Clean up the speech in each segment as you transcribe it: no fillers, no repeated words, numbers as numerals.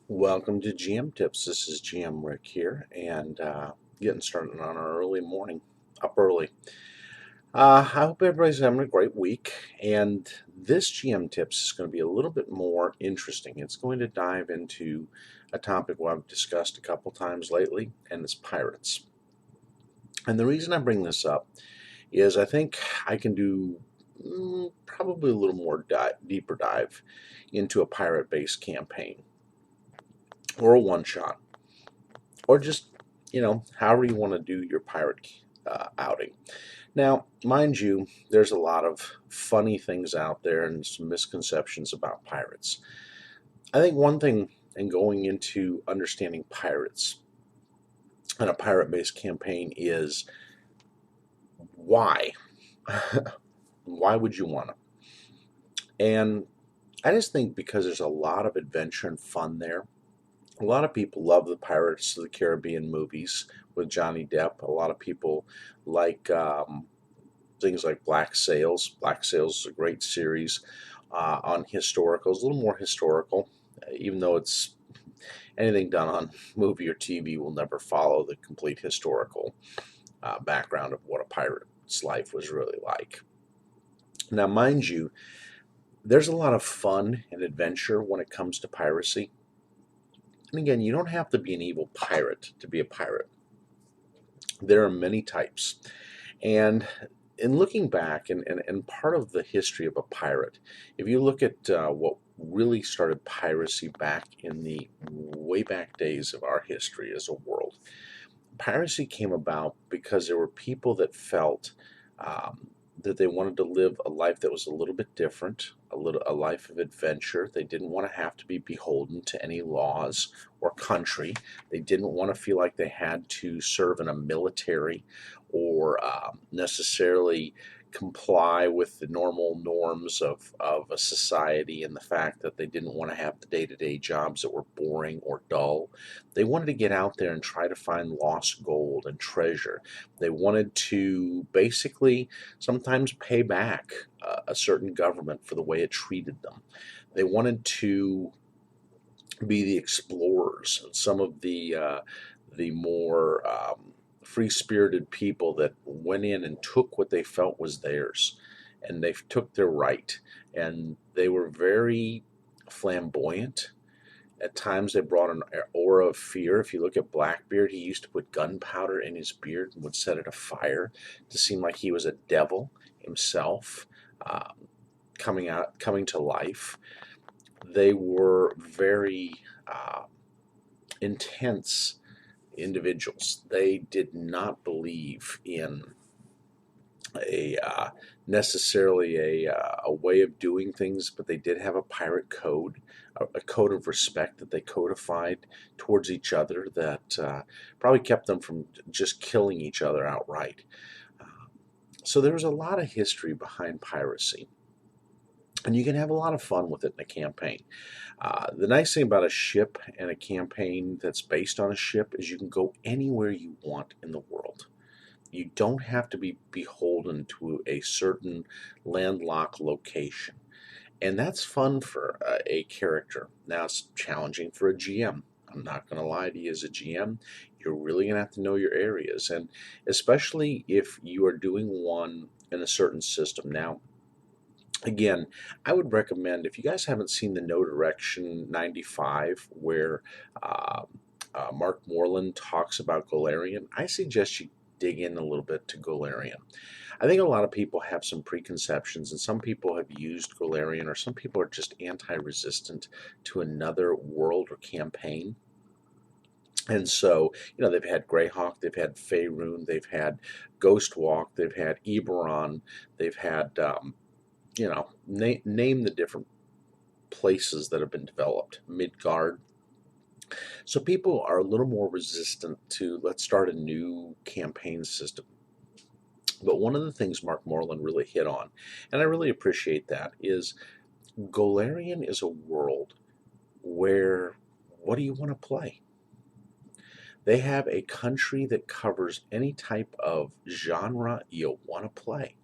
Welcome to GM Tips. This is GM Rick here, and getting started on our early morning, up early. I hope everybody's having a great week, and this GM Tips is going to be a little bit more interesting. It's going to dive into a topic I've discussed a couple times lately, and it's pirates. And the reason I bring this up is I think I can do probably a little more deeper dive into a pirate-based campaign or a one-shot or just however you want to do your pirate outing. Now, mind you, there's a lot of funny things out there and some misconceptions about pirates. I think one thing in going into understanding pirates and a pirate-based campaign is why. Why would you want to? And I just think because there's a lot of adventure and fun there. A lot of people love the Pirates of the Caribbean movies with Johnny Depp. A lot of people like things like Black Sails. Black Sails is a great series on historicals, a little more historical, even though it's anything done on movie or TV will never follow the complete historical background of what a pirate's life was really like. Now, mind you, there's a lot of fun and adventure when it comes to piracy. And again, you don't have to be an evil pirate to be a pirate. There are many types. And in looking back, and part of the history of a pirate, if you look at what really started piracy back in the way back days of our history as a world, piracy came about because there were people that felt that they wanted to live a life that was a little bit different, a life of adventure. They didn't want to have to be beholden to any laws or country. They didn't want to feel like they had to serve in a military or necessarily comply with the normal norms of a society, and the fact that they didn't want to have the day-to-day jobs that were boring or dull. They wanted to get out there and try to find lost gold and treasure. They wanted to basically sometimes pay back a certain government for the way it treated them. They wanted to be the explorers and some of the more free-spirited people that went in and took what they felt was theirs, and they took their right, and they were very flamboyant. At times, they brought an aura of fear. If you look at Blackbeard, he used to put gunpowder in his beard and would set it afire to seem like he was a devil himself, coming to life. They were very intense individuals. They did not believe in a necessarily a way of doing things, but they did have a pirate code, a code of respect that they codified towards each other that probably kept them from just killing each other outright. Uh, so there was a lot of history behind piracy. And you can have a lot of fun with it in a campaign. The nice thing about a ship and a campaign that's based on a ship is you can go anywhere you want in the world. You don't have to be beholden to a certain landlocked location. And that's fun for a character. Now, it's challenging for a GM. I'm not going to lie to you, as a GM, you're really going to have to know your areas. And especially if you are doing one in a certain system. Now, again, I would recommend, if you guys haven't seen the No Direction 95, where Mark Moreland talks about Golarion, I suggest you dig in a little bit to Golarion. I think a lot of people have some preconceptions, and some people have used Golarion, or some people are just anti-resistant to another world or campaign. And so, they've had Greyhawk, they've had Faerun, they've had Ghostwalk, they've had Eberron, they've had name the different places that have been developed, Midgard. So people are a little more resistant to, let's start a new campaign system. But one of the things Mark Moreland really hit on, and I really appreciate that, is Golarion is a world where, what do you want to play? They have a country that covers any type of genre you want to play.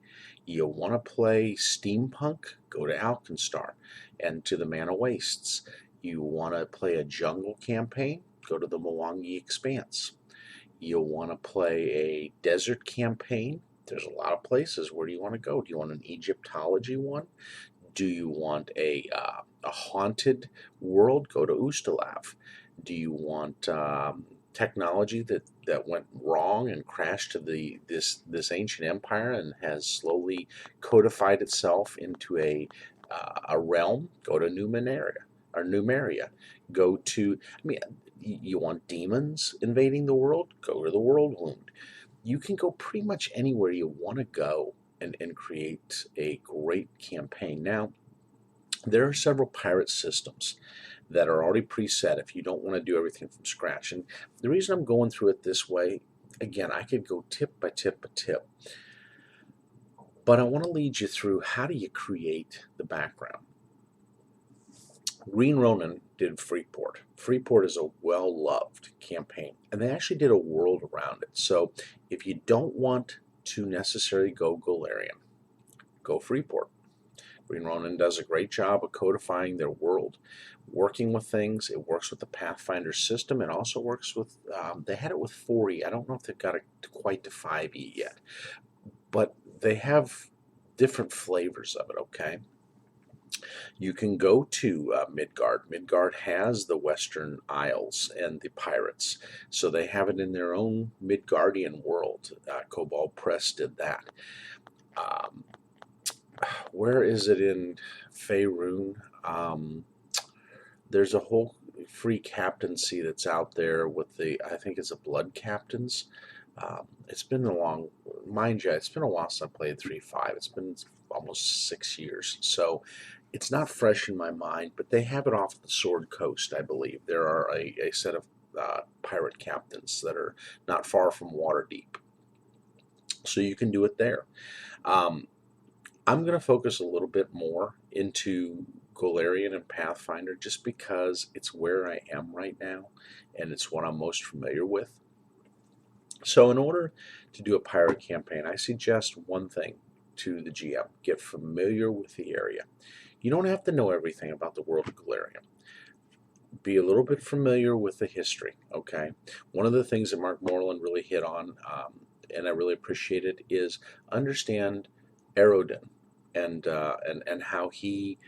You want to play steampunk? Go to Alkenstar and to the Mana Wastes. You want to play a jungle campaign? Go to the Mwangi Expanse. You'll want to play a desert campaign? There's a lot of places. Where do you want to go? Do you want an Egyptology one? Do you want a haunted world? Go to Ustalav. Do you want technology that went wrong and crashed to this ancient empire and has slowly codified itself into a realm? Go to Numeria or Numeria. Go to, I mean, you want demons invading the world? Go to the World Wound. You can go pretty much anywhere you want to go and create a great campaign. Now, there are several pirate systems that are already preset if you don't want to do everything from scratch. And the reason I'm going through it this way, again, I could go tip by tip by tip, but I want to lead you through how do you create the background. Green Ronin did Freeport. Freeport is a well-loved campaign, and they actually did a world around it. So if you don't want to necessarily go Golarion, go Freeport. Green Ronin does a great job of codifying their world, working with things. It works with the Pathfinder system. It also works with, they had it with 4E. I don't know if they've got it quite to 5E yet, but they have different flavors of it, okay? You can go to Midgard. Midgard has the Western Isles and the pirates, so they have it in their own Midgardian world. Cobalt Press did that. Where is it in Faerun? There's a whole free captaincy that's out there with I think it's the Blood Captains. It's been mind you, it's been a while since I played 3.5. It's been almost 6 years, so it's not fresh in my mind, but they have it off the Sword Coast, I believe. There are a set of pirate captains that are not far from Waterdeep, so you can do it there. I'm going to focus a little bit more into Golarion and Pathfinder just because it's where I am right now and it's what I'm most familiar with. So in order to do a pirate campaign, I suggest one thing to the GM. Get familiar with the area. You don't have to know everything about the world of Golarion. Be a little bit familiar with the history, okay? One of the things that Mark Moreland really hit on, and I really appreciate it, is understand Eredin and how he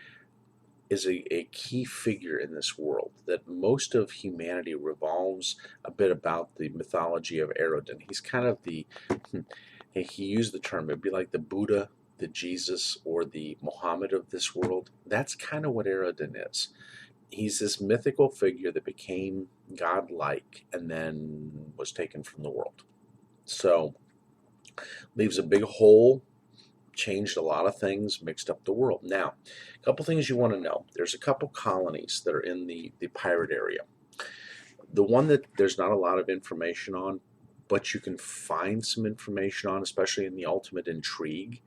is a key figure in this world, that most of humanity revolves a bit about the mythology of Eredin. He's kind of he used the term, it'd be like the Buddha, the Jesus, or the Muhammad of this world. That's kind of what Eredin is. He's this mythical figure that became godlike and then was taken from the world. So, leaves a big hole, changed a lot of things, mixed up the world. Now, a couple things you want to know. There's a couple colonies that are in the pirate area. The one that there's not a lot of information on, but you can find some information on, especially in the Ultimate Intrigue,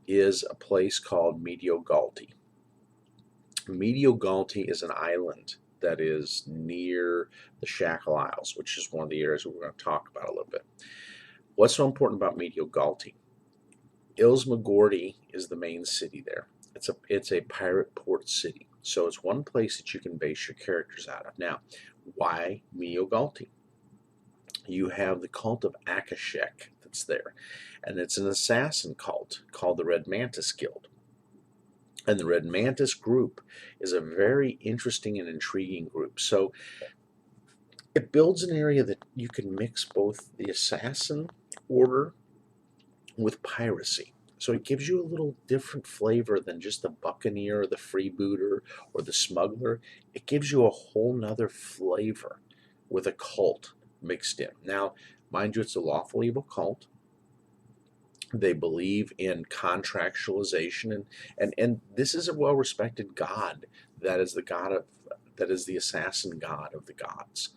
is a place called Medio Galti. Medio Galti is an island that is near the Shackle Isles, which is one of the areas we're going to talk about a little bit. What's so important about Medio Galti? Ilsmagordi is the main city there. It's a pirate port city, so it's one place that you can base your characters out of. Now, why Medio Galti? You have the cult of Akashek that's there, and it's an assassin cult called the Red Mantis Guild. And the Red Mantis group is a very interesting and intriguing group. So it builds an area that you can mix both the assassin order with piracy. So it gives you a little different flavor than just the buccaneer or the freebooter or the smuggler. It gives you a whole nother flavor with a cult mixed in. Now, mind you, it's a lawful evil cult. They believe in contractualization, and this is a well-respected god that is the assassin god of the gods.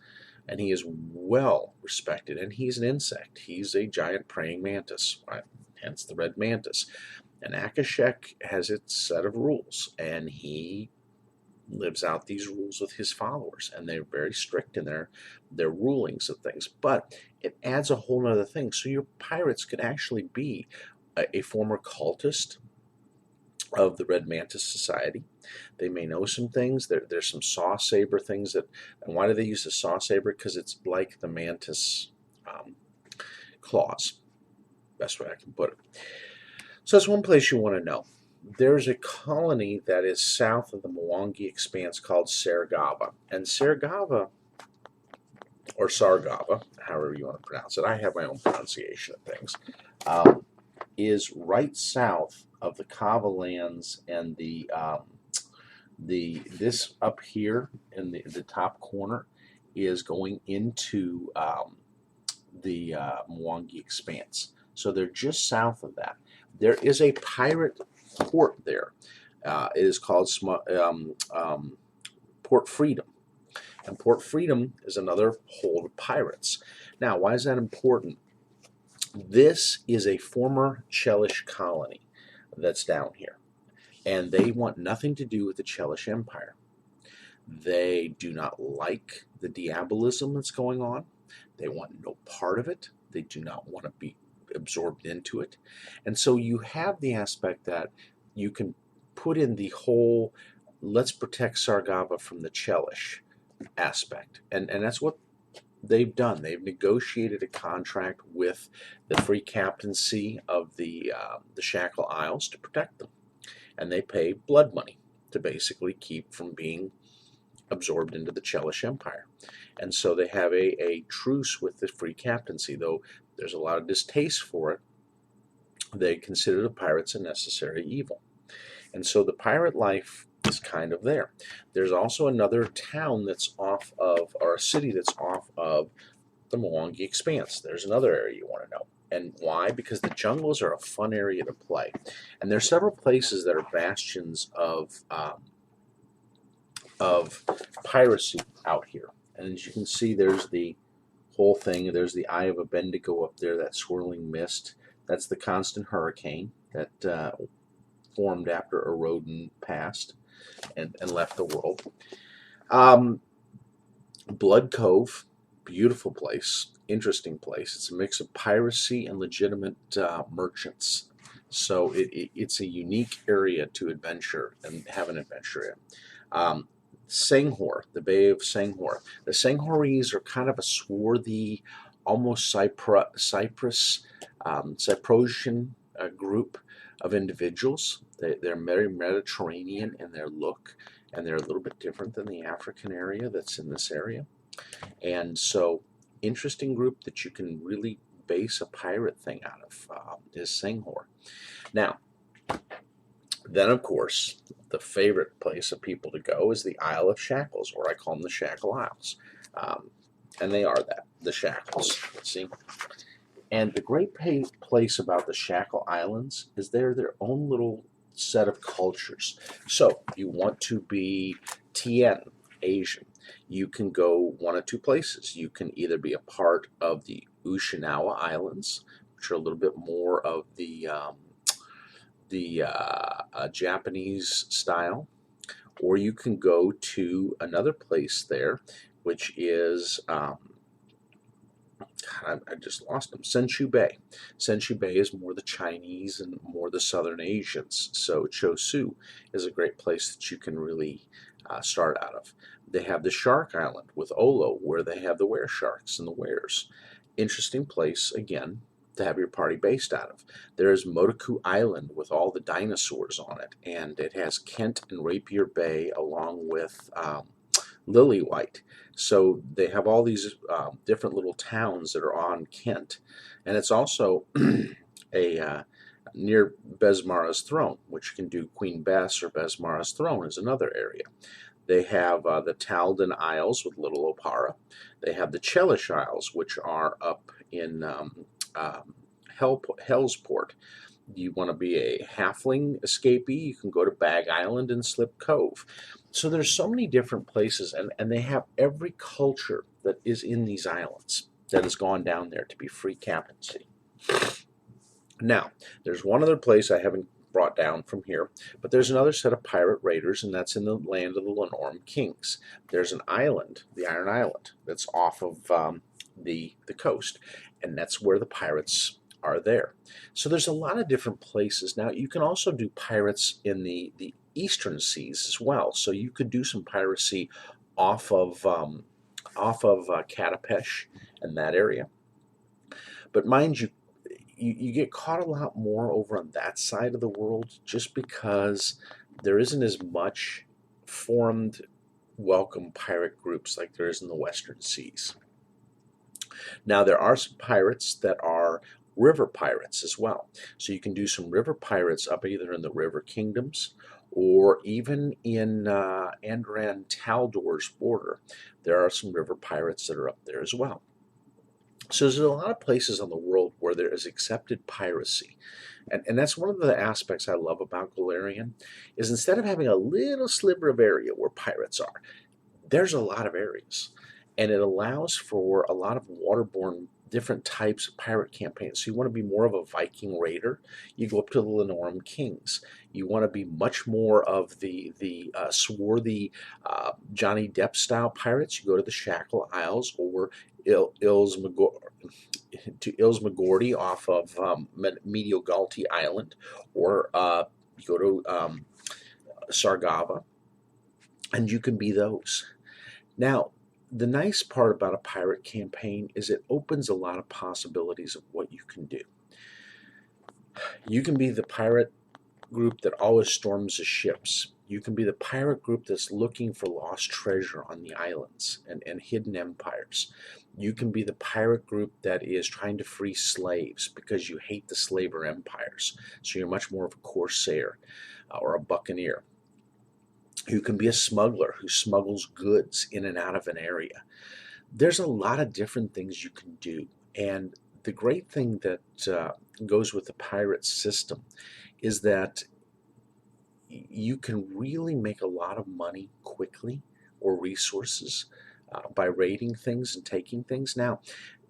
And he is well respected, and he's an insect. He's a giant praying mantis, right? Hence the red mantis. And Akashek has its set of rules, and he lives out these rules with his followers, and they're very strict in their rulings of things. But it adds a whole other thing. So your pirates could actually be a former cultist, of the Red Mantis Society. They may know some things. There's some saw saber things that, and why do they use the saw saber? Because it's like the mantis claws. Best way I can put it. So that's one place you want to know. There's a colony that is south of the Mwangi Expanse called Sargava. And Sargava, or Sargava, however you want to pronounce it, I have my own pronunciation of things, is right south of the Kava lands and this up here in the top corner is going into the Mwangi Expanse. So they're just south of that. There is a pirate port there. It is called Port Freedom. And Port Freedom is another hold of pirates. Now, why is that important? This is a former Chelish colony that's down here. And they want nothing to do with the Chelish Empire. They do not like the diabolism that's going on. They want no part of it. They do not want to be absorbed into it. And so you have the aspect that you can put in the whole, let's protect Sargava from the Chelish aspect. And that's what they've done. They've negotiated a contract with the Free Captaincy of the Shackle Isles to protect them. And they pay blood money to basically keep from being absorbed into the Chelish Empire. And so they have a truce with the Free Captaincy, though there's a lot of distaste for it. They consider the pirates a necessary evil. And so the pirate life is kind of there. There's also another town that's off of, or a city that's off of the Mwangi Expanse. There's another area you want to know. And why? Because the jungles are a fun area to play. And there's several places that are bastions of piracy out here. And as you can see, there's the whole thing. There's the Eye of Abendigo up there, that swirling mist. That's the constant hurricane that formed after Erodin passed and left the world. Blood Cove, beautiful place, interesting place. It's a mix of piracy and legitimate merchants. So it's a unique area to adventure and have an adventure in. Senghor, the Bay of Senghor. The Senghorese are kind of a swarthy, almost Cyprosian group of individuals. They're very Mediterranean in their look, and they're a little bit different than the African area that's in this area. And so, interesting group that you can really base a pirate thing out of is Senghor. Now, then, of course, the favorite place of people to go is the Isle of Shackles, or I call them the Shackle Isles. And they are that, the Shackles. See? And the great place about the Shackle Islands is they're their own little set of cultures. So, you want to be Tien, Asian. You can go one of two places. You can either be a part of the Ushinawa Islands, which are a little bit more of the Japanese style, or you can go to another place there, which is I just lost them. Senshu Bay. Senshu Bay is more the Chinese and more the Southern Asians. So Chosu is a great place that you can really start out of. They have the Shark Island with Olo, where they have the were sharks and the wares. Interesting place, again, to have your party based out of. There is Motoku Island with all the dinosaurs on it, and it has Kent and Rapier Bay along with Lillywhite. So they have all these different little towns that are on Kent, and it's also near Besmara's throne, which can do Queen Bess or Besmara's throne is another area. They have the Talden Isles with Little Opara. They have the Chelish Isles, which are up in Hellsport. You want to be a halfling escapee, you can go to Bag Island and Slip Cove. So there's so many different places, and they have every culture that is in these islands that has gone down there to be Free Captaincy. Now, there's one other place I haven't brought down from here, but there's another set of pirate raiders, and that's in the land of the Lenormand Kings. There's an island, the Iron Island, that's off of the coast, and that's where the pirates are there. So there's a lot of different places. Now you can also do pirates in the eastern seas as well. So you could do some piracy off of Katapesh and that area. But mind you, you get caught a lot more over on that side of the world just because there isn't as much formed welcome pirate groups like there is in the western seas. Now, there are some pirates that are river pirates as well. So you can do some river pirates up either in the river kingdoms or even in Andran Taldor's border. There are some river pirates that are up there as well. So there's a lot of places on the world where there is accepted piracy. And that's one of the aspects I love about Golarion is instead of having a little sliver of area where pirates are, there's a lot of areas. And it allows for a lot of waterborne different types of pirate campaigns. So you want to be more of a Viking raider, you go up to the Lenorum Kings. You want to be much more of the swarthy Johnny Depp style pirates. You go to the Shackle Isles or Ilsmagordy off of Mediogalti Island, or you go to Sargava, and you can be those. Now, the nice part about a pirate campaign is it opens a lot of possibilities of what you can do. You can be the pirate group that always storms the ships. You can be the pirate group that's looking for lost treasure on the islands and hidden empires. You can be the pirate group that is trying to free slaves because you hate the slaver empires. So you're much more of a corsair or a buccaneer. You can be a smuggler who smuggles goods in and out of an area. There's a lot of different things you can do. And the great thing that goes with the pirate system is that you can really make a lot of money quickly or resources by raiding things and taking things. Now,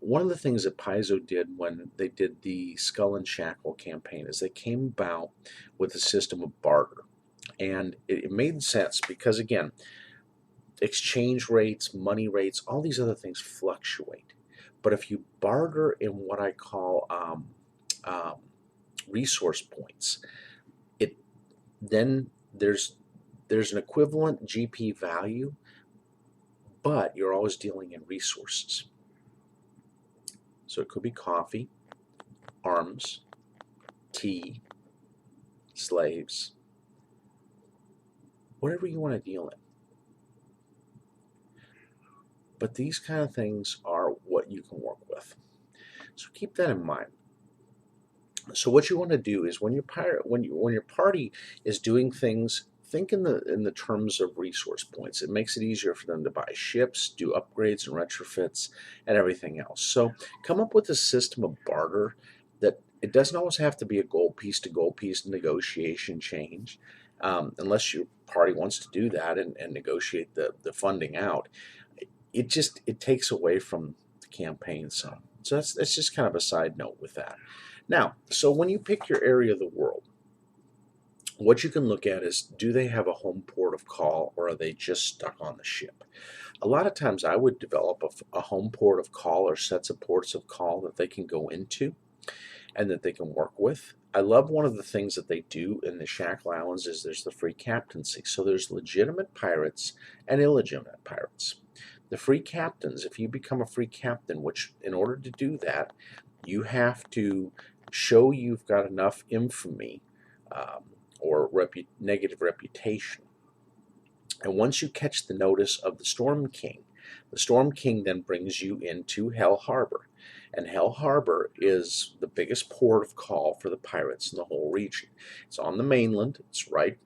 one of the things that Paizo did when they did the Skull and Shackle campaign is they came about with a system of barter. And it made sense because, again, exchange rates, money rates, all these other things fluctuate. But if you barter in what I call resource points, then there's an equivalent GP value, but you're always dealing in resources. So it could be coffee, arms, tea, slaves, whatever you want to deal in. But these kind of things are what you can work with. So keep that in mind. So what you want to do is when your party is doing things, think in the terms of resource points. It makes it easier for them to buy ships, do upgrades and retrofits, and everything else. So come up with a system of barter that it doesn't always have to be a gold piece to gold piece negotiation change, unless your party wants to do that and negotiate the funding out. It takes away from the campaign some. So that's just kind of a side note with that. Now, so when you pick your area of the world, what you can look at is, do they have a home port of call or are they just stuck on the ship? A lot of times I would develop a home port of call or sets of ports of call that they can go into and that they can work with. I love one of the things that they do in the Shackle Islands is there's the free captaincy. So there's legitimate pirates and illegitimate pirates. The free captains, if you become a free captain, which in order to do that, you have to show you've got enough infamy or negative reputation. And once you catch the notice of the Storm King then brings you into Hell Harbor. And Hell Harbor is the biggest port of call for the pirates in the whole region. It's on the mainland. It's right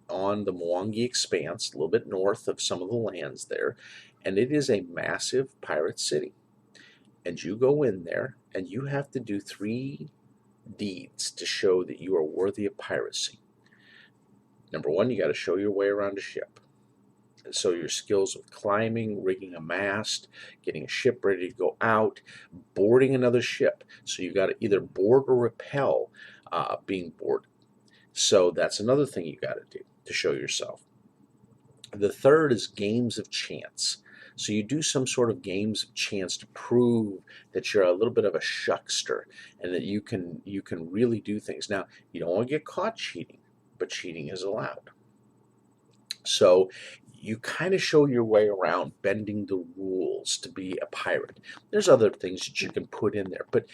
on the Mwangi Expanse, a little bit north of some of the lands there. And it is a massive pirate city. And you go in there and you have to do 3 deeds to show that you are worthy of piracy. Number 1, you got to show your way around a ship. So your skills with climbing, rigging a mast, getting a ship ready to go out, boarding another ship. So you got to either board or repel being boarded. So that's another thing you got to do to show yourself. The third is games of chance. So you do some sort of games of chance to prove that you're a little bit of a shuckster and that you can really do things. Now, you don't want to get caught cheating, but cheating is allowed. So you kind of show your way around bending the rules to be a pirate. There's other things that you can put in there, but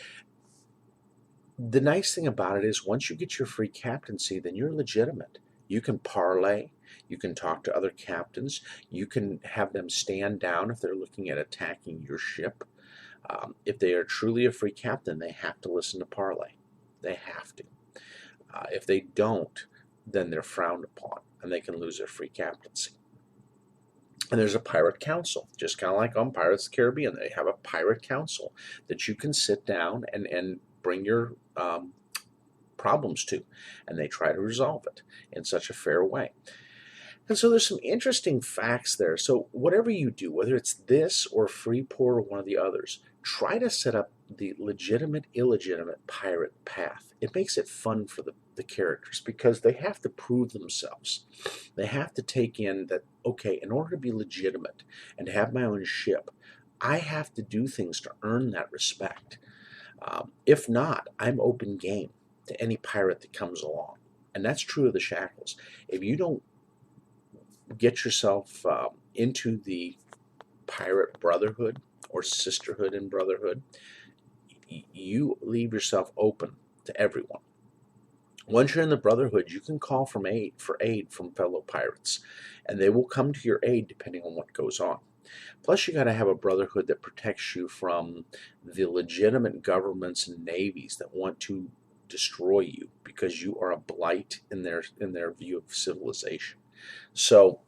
the nice thing about it is once you get your free captaincy, then you're legitimate. You can parlay, you can talk to other captains, you can have them stand down if they're looking at attacking your ship. If they are truly a free captain, they have to listen to parlay. They have to. If they don't, then they're frowned upon and they can lose their free captaincy. And there's a pirate council, just kind of like on Pirates of the Caribbean. They have a pirate council that you can sit down and bring your problems to, and they try to resolve it in such a fair way. And so there's some interesting facts there. So whatever you do, whether it's this or Freeport or one of the others, try to set up the legitimate, illegitimate pirate path. It makes it fun for the characters because they have to prove themselves. They have to take in that, okay, in order to be legitimate and to have my own ship, I have to do things to earn that respect. If not, I'm open game to any pirate that comes along. And that's true of the Shackles. If you don't get yourself into the pirate brotherhood or sisterhood and brotherhood, you leave yourself open to everyone. Once you're in the brotherhood, you can call for aid from fellow pirates, and they will come to your aid depending on what goes on. Plus, you got to have a brotherhood that protects you from the legitimate governments and navies that want to destroy you because you are a blight in their view of civilization. So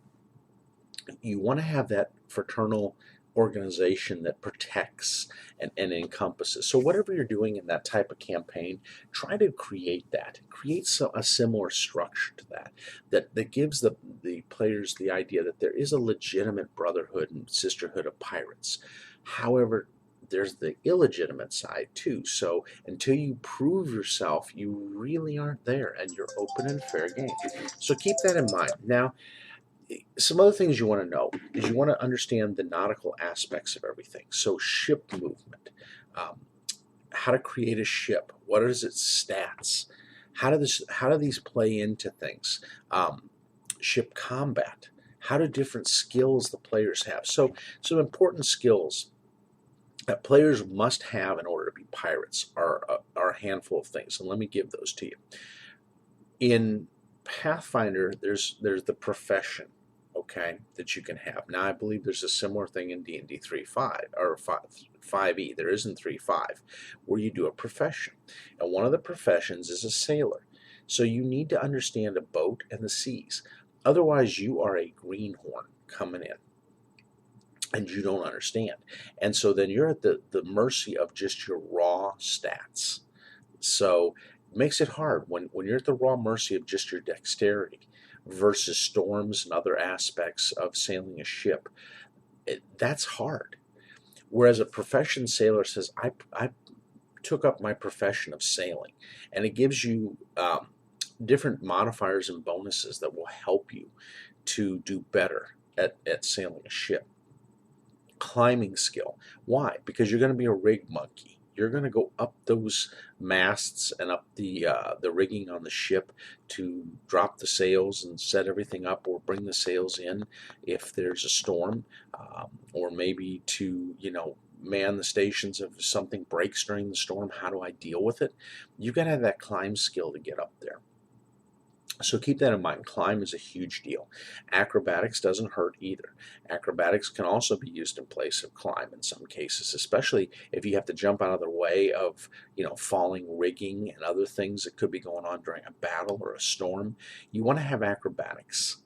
you want to have that fraternal organization that protects and encompasses. So whatever you're doing in that type of campaign, try to create that. Create a similar structure to that gives the players the idea that there is a legitimate brotherhood and sisterhood of pirates. However, there's the illegitimate side too. So until you prove yourself, you really aren't there and you're open and fair game. So keep that in mind. Now, some other things you want to know is you want to understand the nautical aspects of everything. So ship movement, how to create a ship, what is its stats, how do these play into things, ship combat, how do different skills the players have. So some important skills that players must have in order to be pirates are a handful of things, and let me give those to you. In Pathfinder, there's the profession, okay, that you can have. Now, I believe there's a similar thing in D&D 3.5 or 5e. There isn't 3.5, where you do a profession, and one of the professions is a sailor. So you need to understand a boat and the seas. Otherwise, you are a greenhorn coming in, and you don't understand. And so then you're at the mercy of just your raw stats. So makes it hard when you're at the raw mercy of just your dexterity versus storms and other aspects of sailing a ship. That's hard. Whereas a profession sailor says, I took up my profession of sailing, and it gives you different modifiers and bonuses that will help you to do better at sailing a ship. Climbing skill. Why? Because you're going to be a rig monkey. You're going to go up those masts and up the rigging on the ship to drop the sails and set everything up, or bring the sails in if there's a storm, or maybe to man the stations if something breaks during the storm. How do I deal with it? You've got to have that climb skill to get up there. So keep that in mind. Climb is a huge deal. Acrobatics doesn't hurt either. Acrobatics can also be used in place of climb in some cases, especially if you have to jump out of the way of, falling rigging and other things that could be going on during a battle or a storm. You want to have acrobatics.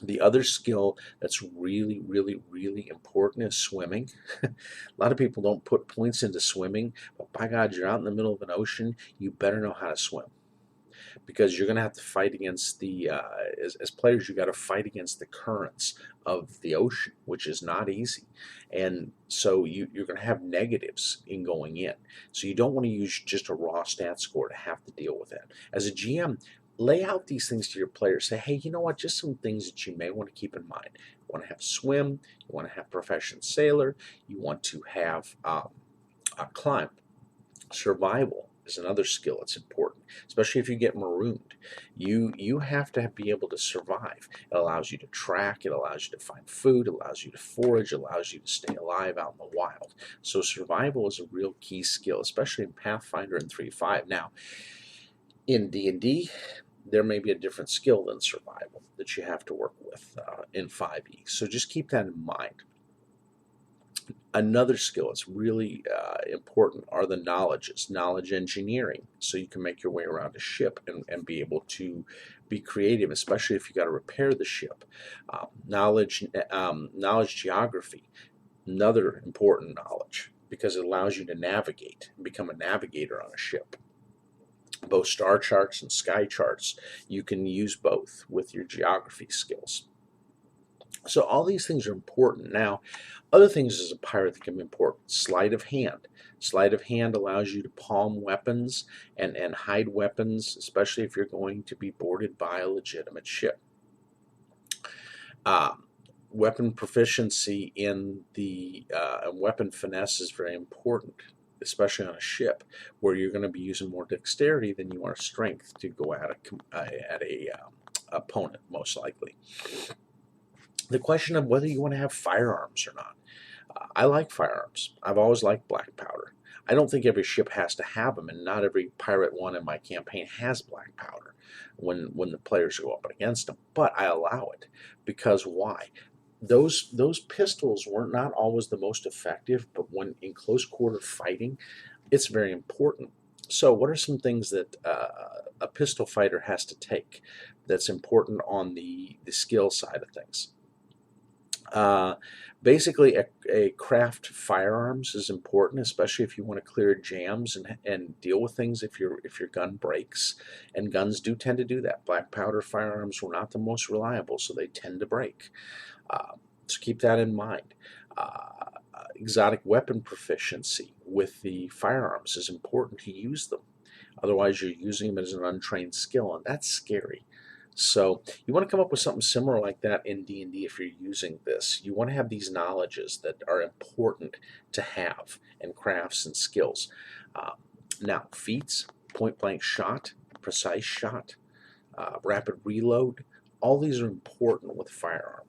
The other skill that's really, really, really important is swimming. A lot of people don't put points into swimming, but by God, you're out in the middle of an ocean, you better know how to swim. Because you're going to have to fight against as players, you got to fight against the currents of the ocean, which is not easy. And so you're going to have negatives in going in. So you don't want to use just a raw stat score to have to deal with that. As a GM, lay out these things to your players. Say, hey, you know what? Just some things that you may want to keep in mind. You want to have swim. You want to have proficient sailor. You want to have climb. Survival is another skill that's important, especially if you get marooned. You have to be able to survive. It allows you to track. It allows you to find food. It allows you to forage. It allows you to stay alive out in the wild. So survival is a real key skill, especially in Pathfinder and 3.5. Now, in D&D, there may be a different skill than survival that you have to work with in 5e. So just keep that in mind. Another skill that's really important are the knowledges, knowledge engineering, so you can make your way around a ship and be able to be creative, especially if you got to repair the ship. Knowledge geography, another important knowledge, because it allows you to navigate and become a navigator on a ship. Both star charts and sky charts, you can use both with your geography skills. So all these things are important. Now, other things as a pirate that can be important. Sleight of hand. Sleight of hand allows you to palm weapons and hide weapons, especially if you're going to be boarded by a legitimate ship. Weapon proficiency in the weapon finesse is very important, especially on a ship where you're going to be using more dexterity than you are strength to go at a opponent, most likely. The question of whether you want to have firearms or not. I like firearms. I've always liked black powder. I don't think every ship has to have them, and not every pirate one in my campaign has black powder when the players go up against them. But I allow it because why? Those pistols were not always the most effective, but when in close quarter fighting, it's very important. So what are some things that a pistol fighter has to take that's important on the skill side of things? Basically, a craft firearms is important, especially if you want to clear jams and deal with things if your gun breaks. And guns do tend to do that. Black powder firearms were not the most reliable, so they tend to break. So keep that in mind. Exotic weapon proficiency with the firearms is important to use them. Otherwise, you're using them as an untrained skill, and that's scary. So you want to come up with something similar like that in D&D if you're using this. You want to have these knowledges that are important to have in crafts and skills. Now, feats, point-blank shot, precise shot, rapid reload, all these are important with firearm.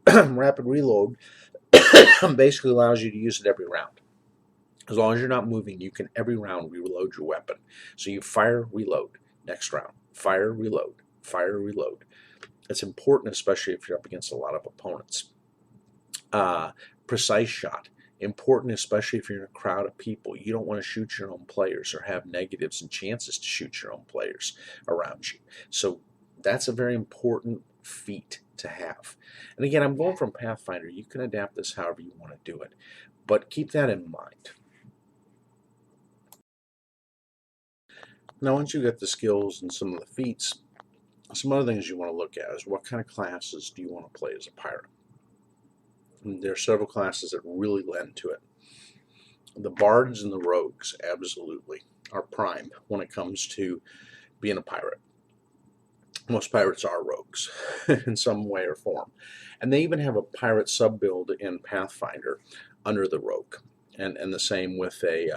Rapid reload basically allows you to use it every round. As long as you're not moving, you can every round reload your weapon. So you fire, reload, next round, fire, reload, fire, reload. It's important, especially if you're up against a lot of opponents. Precise shot, important, especially if you're in a crowd of people. You don't want to shoot your own players or have negatives and chances to shoot your own players around you. So that's a very important feat to have. And again, I'm going from Pathfinder. You can adapt this however you want to do it, but keep that in mind. Now, once you get the skills and some of the feats, some other things you want to look at is what kind of classes do you want to play as a pirate? And there are several classes that really lend to it. The bards and the rogues absolutely are prime when it comes to being a pirate. Most pirates are rogues in some way or form. And they even have a pirate sub-build in Pathfinder under the rogue. And the same with a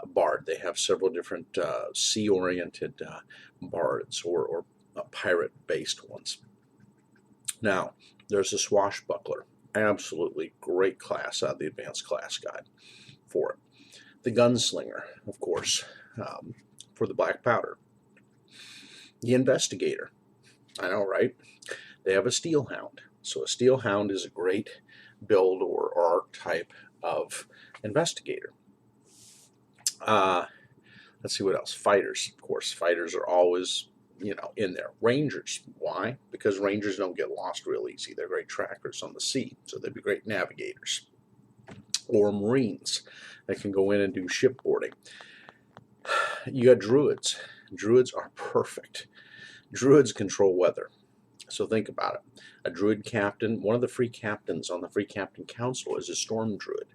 bard. They have several different sea-oriented bards or pirate-based ones. Now, there's a swashbuckler. Absolutely great class out of the advanced class guide for it. The gunslinger, of course, for the black powder. The investigator. I know, right? They have a steel hound. So a steel hound is a great build or archetype of investigator. Let's see what else. Fighters, of course. Fighters are always, in there. Rangers. Why? Because rangers don't get lost real easy. They're great trackers on the sea, so they'd be great navigators. Or marines that can go in and do shipboarding. You got druids. Druids are perfect. Druids control weather. So think about it. A druid captain, one of the free captains on the Free Captain Council is a storm druid.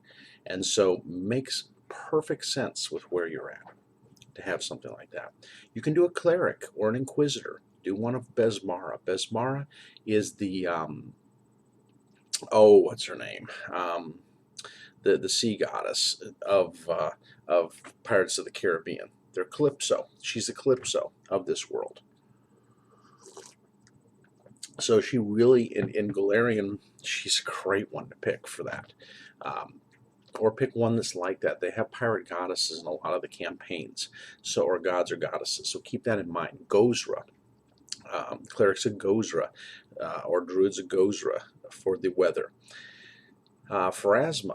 And so makes perfect sense with where you're at to have something like that. You can do a cleric or an inquisitor. Do one of Besmara. Besmara is the oh, what's her name? The sea goddess of Pirates of the Caribbean. They're Calypso. She's the Calypso of this world. So she really, in Golarion, she's a great one to pick for that. Or pick one that's like that. They have pirate goddesses in a lot of the campaigns, so or gods or goddesses. So keep that in mind. Gozrah, clerics of Gozrah, or druids of Gozrah for the weather. Pharasma,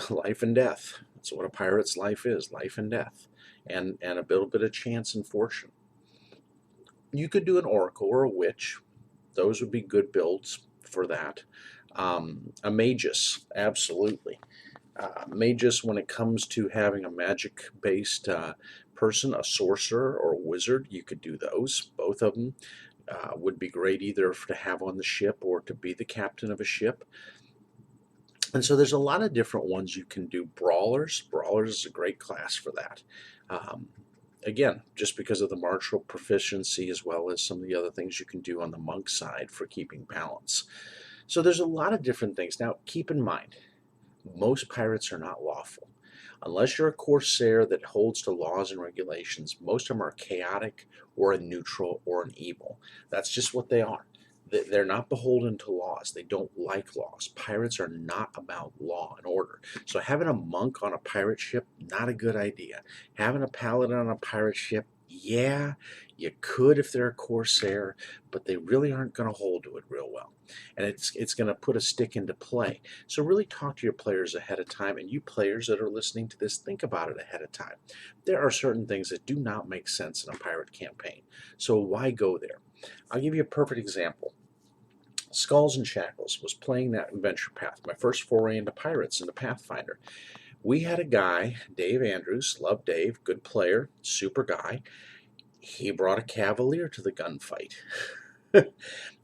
life and death. That's what a pirate's life is: life and death, and a little bit of chance and fortune. You could do an oracle or a witch. Those would be good builds for that. A magus, absolutely. Magus, when it comes to having a magic-based person, a sorcerer or a wizard, you could do those. Both of them would be great either to have on the ship or to be the captain of a ship. And so there's a lot of different ones you can do. Brawlers is a great class for that. Again, just because of the martial proficiency as well as some of the other things you can do on the monk side for keeping balance. So there's a lot of different things. Now, keep in mind, most pirates are not lawful. Unless you're a corsair that holds to laws and regulations, most of them are chaotic or a neutral or an evil. That's just what they are. They're not beholden to laws. They don't like laws. Pirates are not about law and order. So having a monk on a pirate ship, not a good idea. Having a paladin on a pirate ship, yeah, you could if they're a corsair, but they really aren't going to hold to it real well. And it's going to put a stick into play. So really talk to your players ahead of time. And you players that are listening to this, think about it ahead of time. There are certain things that do not make sense in a pirate campaign. So why go there? I'll give you a perfect example. Skulls and Shackles was playing that adventure path, my first foray into pirates, into Pathfinder. We had a guy, Dave Andrews, love Dave, good player, super guy. He brought a cavalier to the gunfight.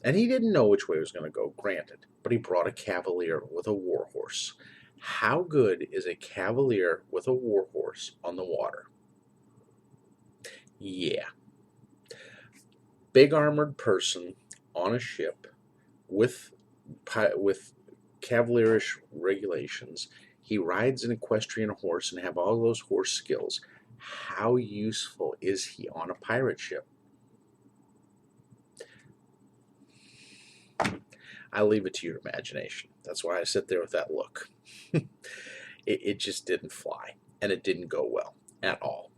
And he didn't know which way it was going to go, granted, but he brought a cavalier with a warhorse. How good is a cavalier with a warhorse on the water? Yeah. Big armored person on a ship with cavalierish regulations. He rides an equestrian horse and have all those horse skills. How useful is he on a pirate ship? I leave it to your imagination. That's why I sit there with that look. It just didn't fly, and it didn't go well at all.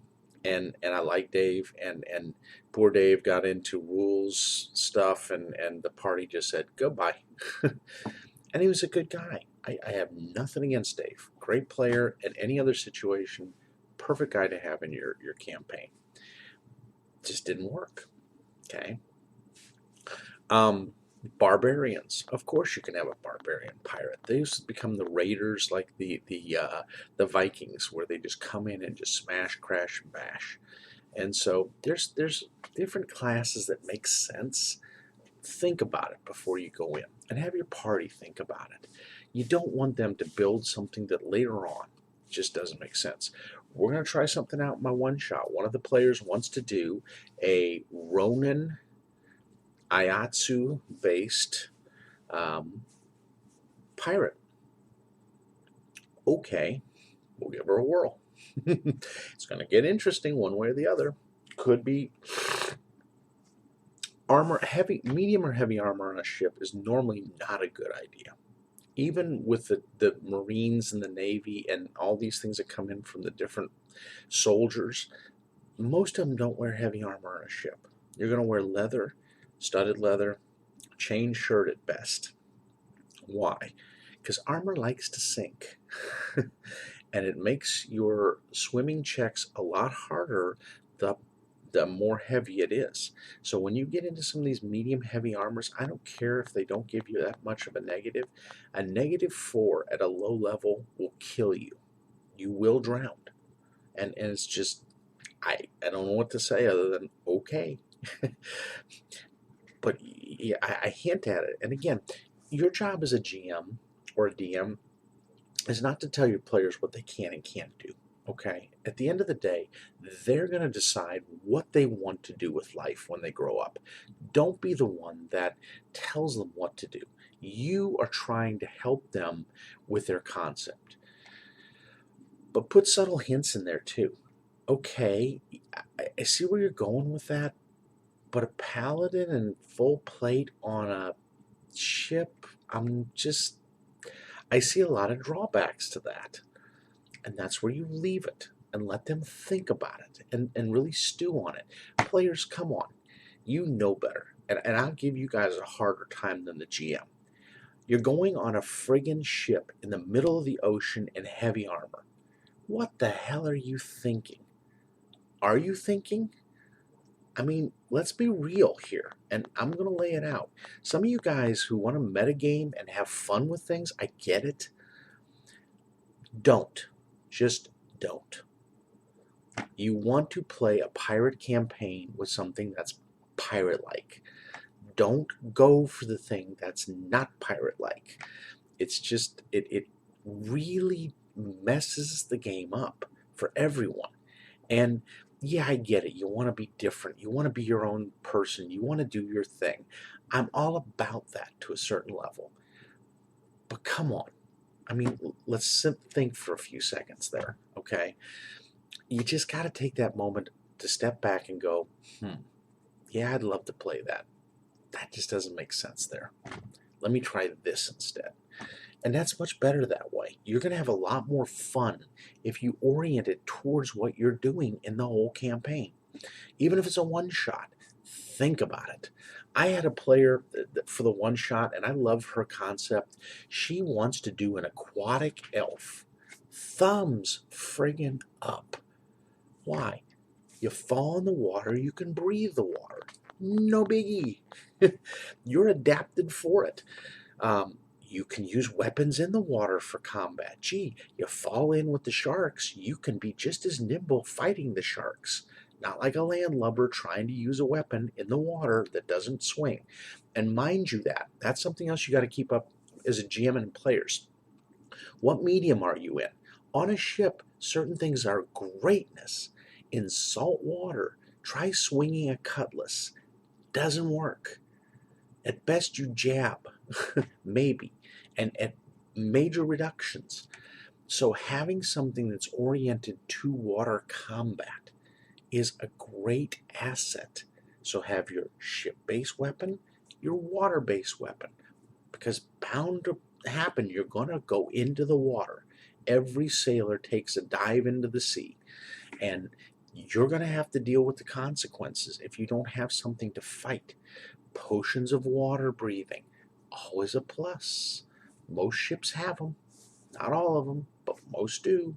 And I like Dave, and poor Dave got into rules stuff, and the party just said goodbye. And he was a good guy. I have nothing against Dave. Great player in any other situation. Perfect guy to have in your campaign. Just didn't work. Okay. Barbarians. Of course you can have a barbarian pirate. They used to become the raiders, like the Vikings, where they just come in and just smash, crash, and bash. And so there's different classes that make sense. Think about it before you go in, and have your party think about it. You don't want them to build something that later on just doesn't make sense. We're going to try something out in my one shot. One of the players wants to do a Ronin Aiatsu based pirate. Okay, we'll give her a whirl. It's going to get interesting one way or the other. Could be armor, medium or heavy armor on a ship is normally not a good idea. Even with the Marines and the Navy and all these things that come in from the different soldiers, most of them don't wear heavy armor on a ship. You're going to wear leather, studded leather, chain shirt at best. Why? Because armor likes to sink. And it makes your swimming checks a lot harder the more heavy it is. So when you get into some of these medium heavy armors, I don't care if they don't give you that much of a negative. A -4 at a low level will kill you. You will drown. And it's just, I don't know what to say other than okay. But yeah, I hint at it. And again, your job as a GM or a DM is not to tell your players what they can and can't do. Okay? At the end of the day, they're going to decide what they want to do with life when they grow up. Don't be the one that tells them what to do. You are trying to help them with their concept. But put subtle hints in there too. Okay, I see where you're going with that, but a paladin and full plate on a ship, I see a lot of drawbacks to that. And that's where you leave it and let them think about it and really stew on it. Players, come on. You know better. And I'll give you guys a harder time than the GM. You're going on a friggin' ship in the middle of the ocean in heavy armor. What the hell are you thinking? Are you thinking? I mean, let's be real here, and I'm going to lay it out. Some of you guys who want to metagame and have fun with things, I get it. Don't. Just don't. You want to play a pirate campaign with something that's pirate-like. Don't go for the thing that's not pirate-like. It's just, it really messes the game up for everyone. And yeah, I get it. You want to be different. You want to be your own person. You want to do your thing. I'm all about that to a certain level. But come on. I mean, let's think for a few seconds there, okay? You just got to take that moment to step back and go, yeah, I'd love to play that. That just doesn't make sense there. Let me try this instead. And that's much better that way. You're going to have a lot more fun if you orient it towards what you're doing in the whole campaign. Even if it's a one-shot, think about it. I had a player for the one-shot, and I love her concept. She wants to do an aquatic elf. Thumbs friggin' up. Why? You fall in the water, you can breathe the water. No biggie. You're adapted for it. You can use weapons in the water for combat. Gee, you fall in with the sharks, you can be just as nimble fighting the sharks. Not like a landlubber trying to use a weapon in the water that doesn't swing. And mind you that's something else you got to keep up as a GM and players. What medium are you in? On a ship, certain things are greatness. In salt water, try swinging a cutlass. Doesn't work. At best, you jab, maybe, and at major reductions. So having something that's oriented to water combat is a great asset. So have your ship-based weapon, your water-based weapon, because bound to happen, you're going to go into the water. Every sailor takes a dive into the sea, and you're going to have to deal with the consequences if you don't have something to fight. Potions of water breathing, always a plus. Most ships have them. Not all of them, but most do,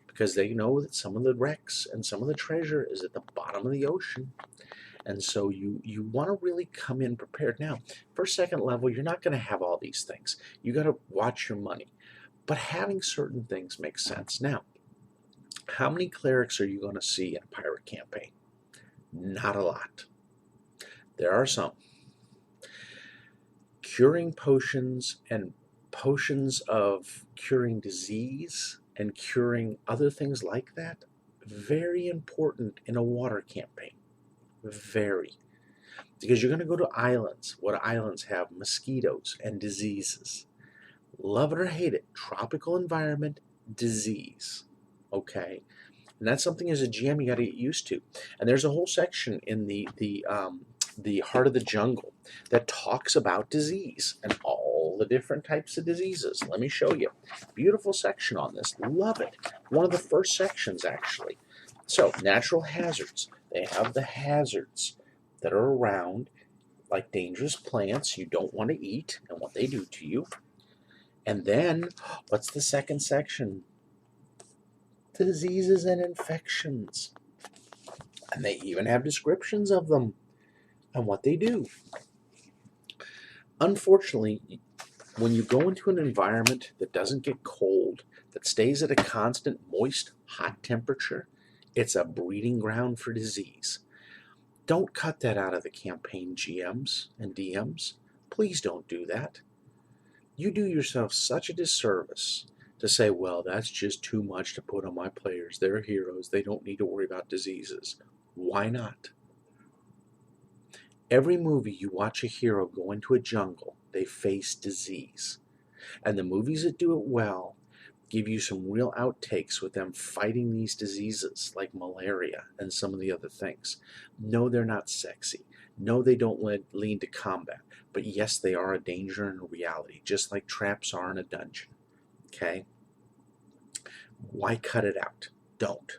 because they know that some of the wrecks and some of the treasure is at the bottom of the ocean. And so you want to really come in prepared. Now, for second level, you're not going to have all these things. You got to watch your money. But having certain things makes sense. Now, how many clerics are you going to see in a pirate campaign? Not a lot. There are some. Curing potions and potions of curing disease and curing other things like that, very important in a water campaign. Very. Because you're going to go to islands. What islands have? Mosquitoes and diseases. Love it or hate it, tropical environment, disease. Okay? And that's something as a GM you got to get used to. And there's a whole section in the Heart of the Jungle that talks about disease and all the different types of diseases. Let me show you. Beautiful section on this. Love it. One of the first sections, actually. So, natural hazards. They have the hazards that are around, like dangerous plants you don't want to eat and what they do to you. And then, what's the second section? Diseases and infections. And they even have descriptions of them and what they do. Unfortunately, when you go into an environment that doesn't get cold, that stays at a constant moist, hot temperature, it's a breeding ground for disease. Don't cut that out of the campaign, GMs and DMs. Please don't do that. You do yourself such a disservice to say, well, that's just too much to put on my players. They're heroes. They don't need to worry about diseases. Why not? Every movie you watch a hero go into a jungle, they face disease. And the movies that do it well give you some real outtakes with them fighting these diseases like malaria and some of the other things. No, they're not sexy. No, they don't lean to combat. But yes, they are a danger in reality, just like traps are in a dungeon. Okay? Why cut it out? Don't.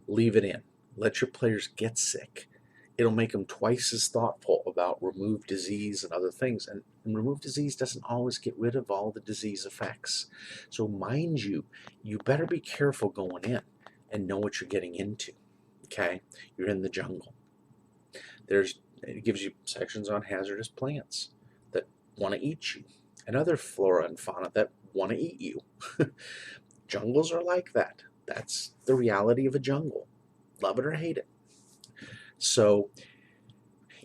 Leave it in. Let your players get sick. It'll make them twice as thoughtful about remove disease and other things. And remove disease doesn't always get rid of all the disease effects. So mind you, you better be careful going in and know what you're getting into. Okay? You're in the jungle. It gives you sections on hazardous plants that want to eat you, and other flora and fauna that want to eat you. Jungles are like that. That's the reality of a jungle. Love it or hate it. So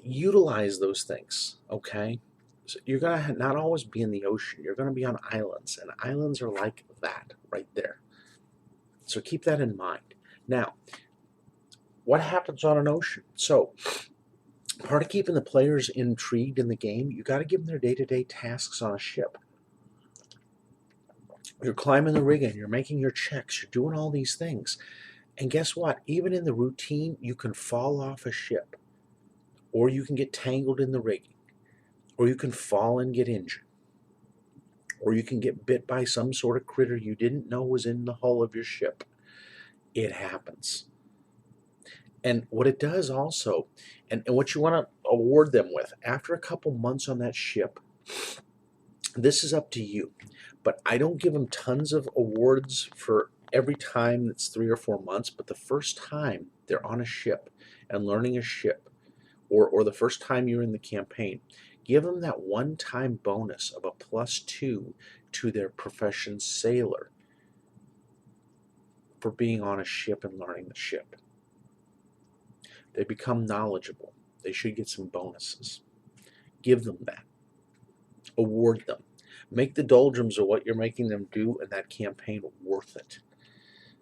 utilize those things, okay? So you're going to not always be in the ocean. You're going to be on islands, and islands are like that right there. So keep that in mind. Now, what happens on an ocean? So part of keeping the players intrigued in the game, you got to give them their day-to-day tasks on a ship. You're climbing the rigging, you're making your checks, you're doing all these things. And guess what? Even in the routine, you can fall off a ship, or you can get tangled in the rigging, or you can fall and get injured, or you can get bit by some sort of critter you didn't know was in the hull of your ship. It happens. And what it does also, and what you want to award them with, after a couple months on that ship, this is up to you. But I don't give them tons of awards for every time that's 3 or 4 months, but the first time they're on a ship and learning a ship, or the first time you're in the campaign, give them that one-time bonus of a +2 to their profession sailor for being on a ship and learning the ship. They become knowledgeable. They should get some bonuses. Give them that. Award them. Make the doldrums of what you're making them do in that campaign worth it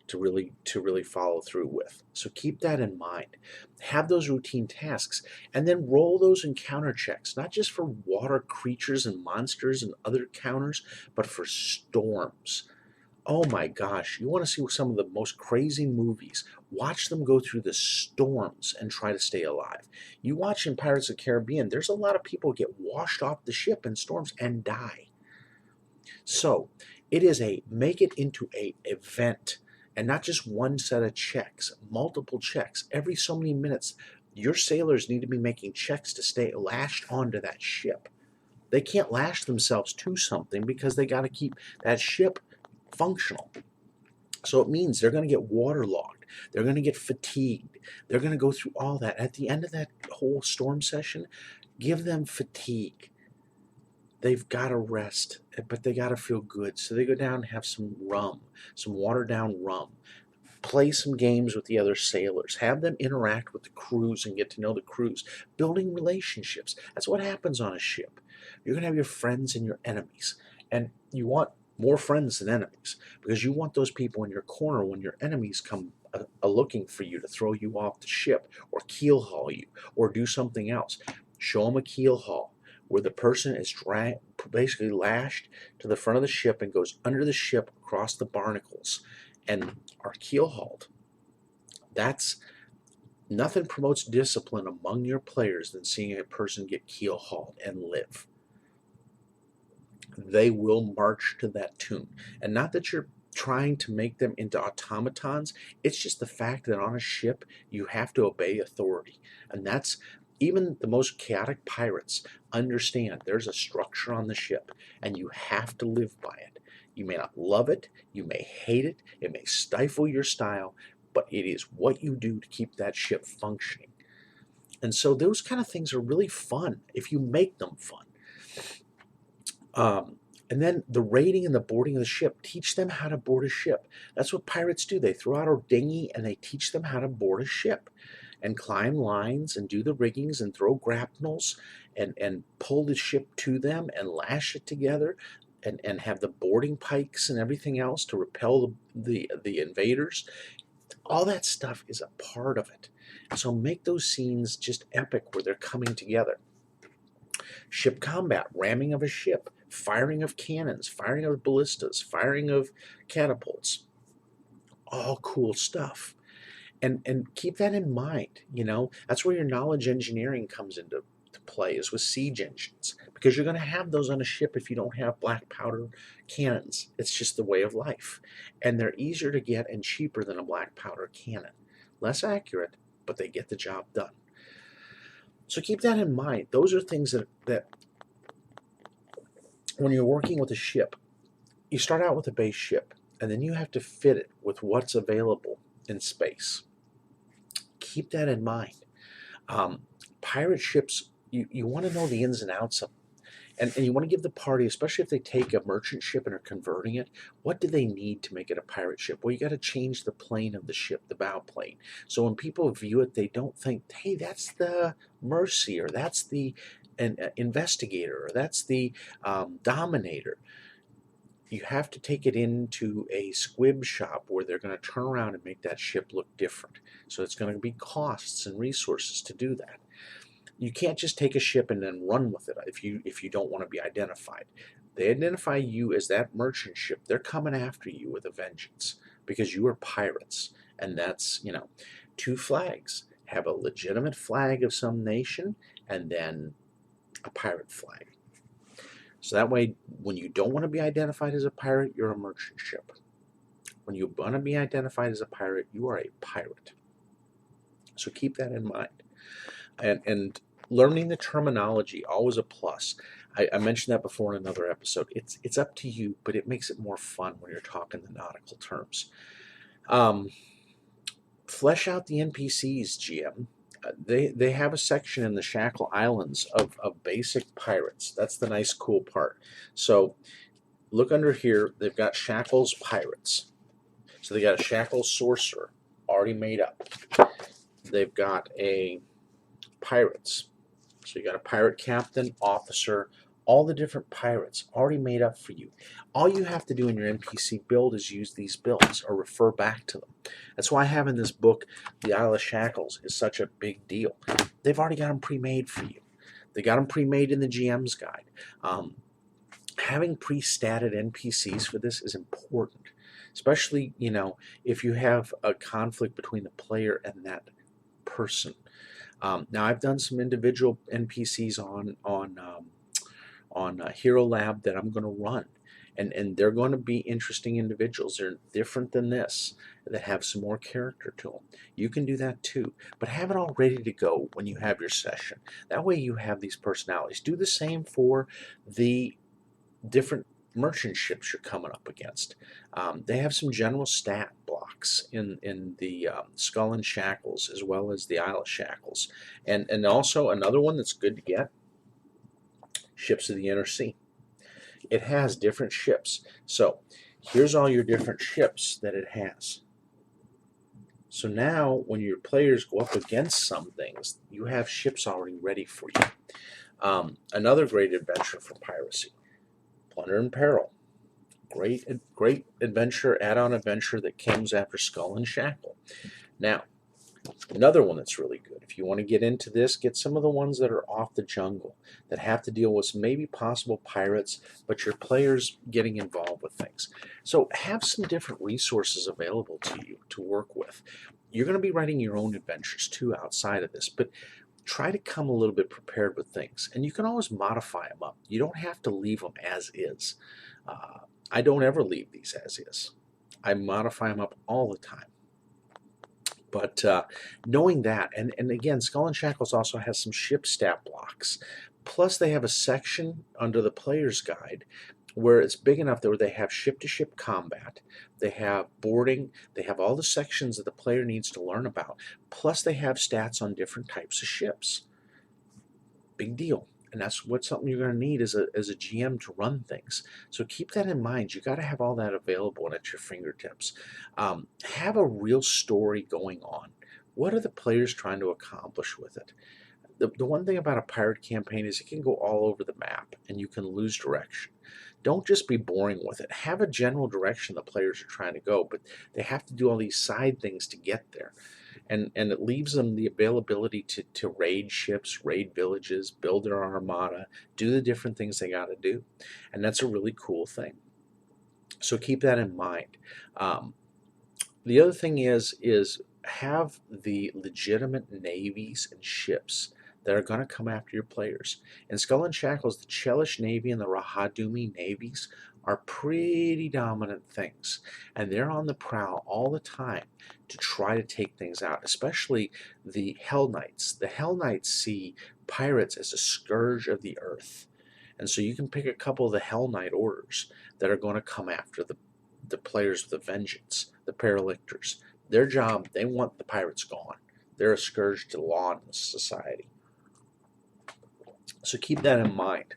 to really follow through with. So keep that in mind. Have those routine tasks, and then roll those encounter checks, not just for water creatures and monsters and other counters, but for storms. Oh my gosh, you want to see some of the most crazy movies. Watch them go through the storms and try to stay alive. You watch in Pirates of the Caribbean, there's a lot of people get washed off the ship in storms and die. So it is make it into a event, and not just one set of checks, multiple checks. Every so many minutes, your sailors need to be making checks to stay lashed onto that ship. They can't lash themselves to something because they got to keep that ship functional. So it means they're going to get waterlogged. They're going to get fatigued. They're going to go through all that. At the end of that whole storm session, give them fatigue. They've got to rest, but they got to feel good. So they go down and have some rum, some watered down rum. Play some games with the other sailors. Have them interact with the crews and get to know the crews. Building relationships. That's what happens on a ship. You're going to have your friends and your enemies. And you want more friends than enemies, because you want those people in your corner when your enemies come looking for you to throw you off the ship or keel haul you or do something else. Show them a keel haul where the person is basically lashed to the front of the ship and goes under the ship across the barnacles and are keel hauled. That's nothing promotes discipline among your players than seeing a person get keel hauled and live. They will march to that tune. And not that you're trying to make them into automatons. It's just the fact that on a ship, you have to obey authority. And that's, even the most chaotic pirates understand there's a structure on the ship, and you have to live by it. You may not love it, you may hate it, it may stifle your style, but it is what you do to keep that ship functioning. And so those kind of things are really fun if you make them fun. And then the raiding and the boarding of the ship. Teach them how to board a ship. That's what pirates do. They throw out a dinghy and they teach them how to board a ship and climb lines and do the riggings and throw grapnels and pull the ship to them and lash it together and have the boarding pikes and everything else to repel the invaders. All that stuff is a part of it. So make those scenes just epic where they're coming together. Ship combat, ramming of a ship, firing of cannons, firing of ballistas, firing of catapults. All cool stuff. And keep that in mind. That's where your knowledge engineering comes into play, is with siege engines, because you're going to have those on a ship if you don't have black powder cannons. It's just the way of life, and they're easier to get and cheaper than a black powder cannon. Less accurate, but they get the job done. So keep that in mind. Those are things that when you're working with a ship, you start out with a base ship, and then you have to fit it with what's available in space. Keep that in mind. Pirate ships, you want to know the ins and outs of them. And you want to give the party, especially if they take a merchant ship and are converting it, what do they need to make it a pirate ship? Well, you got to change the plane of the ship, the bow plane. So when people view it, they don't think, hey, that's the Mercy, or that's the Investigator, or that's the Dominator. You have to take it into a squib shop where they're going to turn around and make that ship look different. So it's going to be costs and resources to do that. You can't just take a ship and then run with it if you don't want to be identified. They identify you as that merchant ship. They're coming after you with a vengeance because you are pirates. And that's, 2 flags. Have a legitimate flag of some nation and then a pirate flag. So that way, when you don't want to be identified as a pirate, you're a merchant ship. When you want to be identified as a pirate, you are a pirate. So keep that in mind. And learning the terminology, always a plus. I mentioned that before in another episode. It's up to you, but it makes it more fun when you're talking the nautical terms. Flesh out the NPCs, GM. They have a section in the Shackle Islands of basic pirates. That's the nice, cool part. So look under here. They've got Shackles Pirates. So they got a Shackles Sorcerer already made up. They've got a Pirates. So you got a pirate captain, officer, all the different pirates already made up for you. All you have to do in your NPC build is use these builds or refer back to them. That's why having this book, The Isle of Shackles, is such a big deal. They've already got them pre-made for you. They got them pre-made in the GM's guide. Having pre-statted NPCs for this is important, especially, if you have a conflict between the player and that person. Now, I've done some individual NPCs on Hero Lab that I'm going to run, and they're going to be interesting individuals. They're different than this, that have some more character to them. You can do that too, but have it all ready to go when you have your session. That way you have these personalities. Do the same for the different merchant ships you're coming up against. They have some general stat blocks in the Skull and Shackles, as well as the Isle of Shackles. And also another one that's good to get, Ships of the Inner Sea. It has different ships. So here's all your different ships that it has. So now when your players go up against some things, you have ships already ready for you. Another great adventure for piracy, Plunder and Peril. Great adventure, add-on adventure that comes after Skull and Shackle. Now, another one that's really good. If you want to get into this, get some of the ones that are off the jungle, that have to deal with maybe possible pirates, but your players getting involved with things. So have some different resources available to you to work with. You're going to be writing your own adventures too outside of this, but try to come a little bit prepared with things. And you can always modify them up. You don't have to leave them as is. I don't ever leave these as is. I modify them up all the time. But knowing that, and again, Skull and Shackles also has some ship stat blocks. Plus, they have a section under the player's guide where it's big enough that where they have ship-to-ship combat, they have boarding, they have all the sections that the player needs to learn about. Plus, they have stats on different types of ships. Big deal. And that's something you're going to need as a GM to run things. So keep that in mind. You got to have all that available and at your fingertips. Have a real story going on. What are the players trying to accomplish with it? The one thing about a pirate campaign is it can go all over the map and you can lose direction. Don't just be boring with it. Have a general direction the players are trying to go, but they have to do all these side things to get there. And it leaves them the availability to raid ships, raid villages, build their armada, do the different things they got to do. And that's a really cool thing. So keep that in mind. Um, the other thing is have the legitimate navies and ships that are going to come after your players. In Skull and Shackles, the Chelish Navy and the Rahadumi navies are pretty dominant things, and they're on the prowl all the time to try to take things out, especially the Hell Knights. The Hell Knights see pirates as a scourge of the earth, and so you can pick a couple of the Hell Knight orders that are going to come after the players with a vengeance, the Paralictors. Their job, they want the pirates gone. They're a scourge to law and society. So keep that in mind.